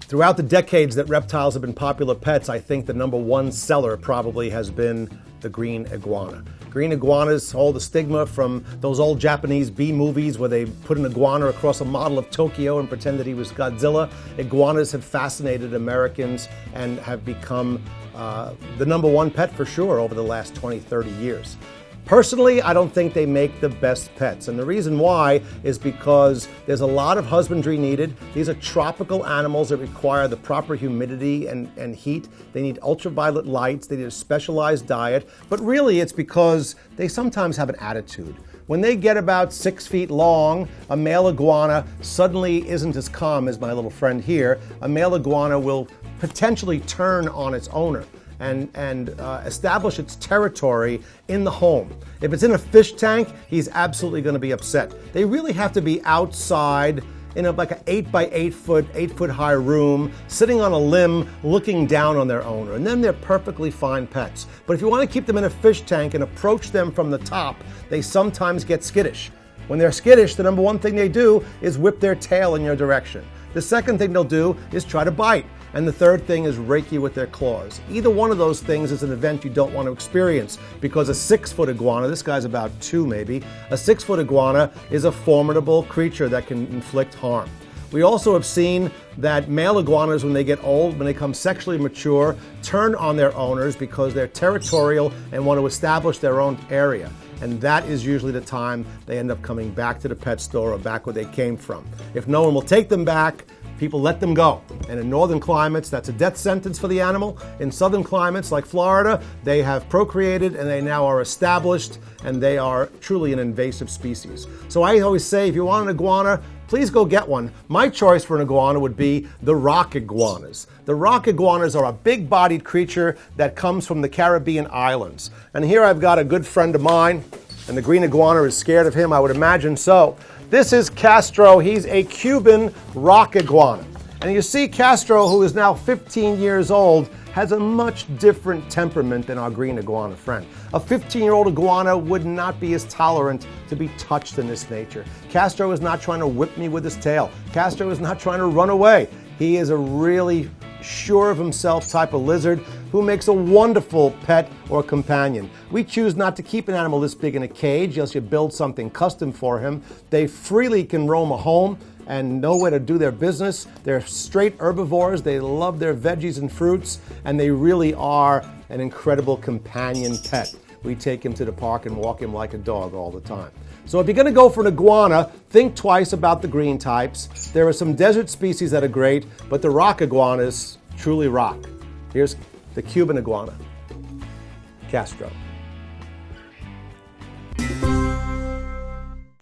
Throughout the decades that reptiles have been popular pets, I think the #1 seller probably has been the green iguana. Green iguanas hold the stigma from those old Japanese B movies where they put an iguana across a model of Tokyo and pretended he was Godzilla. Iguanas have fascinated Americans and have become the #1 pet for sure over the last 20, 30 years. Personally, I don't think they make the best pets. And the reason why is because there's a lot of husbandry needed. These are tropical animals that require the proper humidity and heat. They need ultraviolet lights. They need a specialized diet. But really, it's because they sometimes have an attitude. When they get about 6 feet long, a male iguana suddenly isn't as calm as my little friend here. A male iguana will potentially turn on its owner and establish its territory in the home. If it's in a fish tank, he's absolutely going to be upset. They really have to be outside in like an 8 foot high room, sitting on a limb, looking down on their owner. And then they're perfectly fine pets. But if you want to keep them in a fish tank and approach them from the top, they sometimes get skittish. When they're skittish, the #1 thing they do is whip their tail in your direction. The second thing they'll do is try to bite. And the third thing is rake you with their claws. Either one of those things is an event you don't want to experience because a 6-foot iguana, this guy's about 2 maybe, a 6-foot iguana is a formidable creature that can inflict harm. We also have seen that male iguanas, when they get old, when they become sexually mature, turn on their owners because they're territorial and want to establish their own area. And that is usually the time they end up coming back to the pet store or back where they came from. If no one will take them back, people let them go. And in northern climates, that's a death sentence for the animal. In southern climates like Florida, they have procreated and they now are established and they are truly an invasive species. So I always say, if you want an iguana, please go get one. My choice for an iguana would be the rock iguanas. The rock iguanas are a big-bodied creature that comes from the Caribbean islands. And here I've got a good friend of mine, and the green iguana is scared of him, I would imagine so. This is Castro. He's a Cuban rock iguana. And you see Castro, who is now 15 years old, has a much different temperament than our green iguana friend. A 15-year-old iguana would not be as tolerant to be touched in this nature. Castro is not trying to whip me with his tail. Castro is not trying to run away. He is a really sure of himself type of lizard who makes a wonderful pet or companion. We choose not to keep an animal this big in a cage unless you build something custom for him. They freely can roam a home and know where to do their business. They're straight herbivores. They love their veggies and fruits, and they really are an incredible companion pet. We take him to the park and walk him like a dog all the time. So if you're going to go for an iguana, think twice about the green types. There are some desert species that are great, but the rock iguanas truly rock. Here's the Cuban iguana, Castro.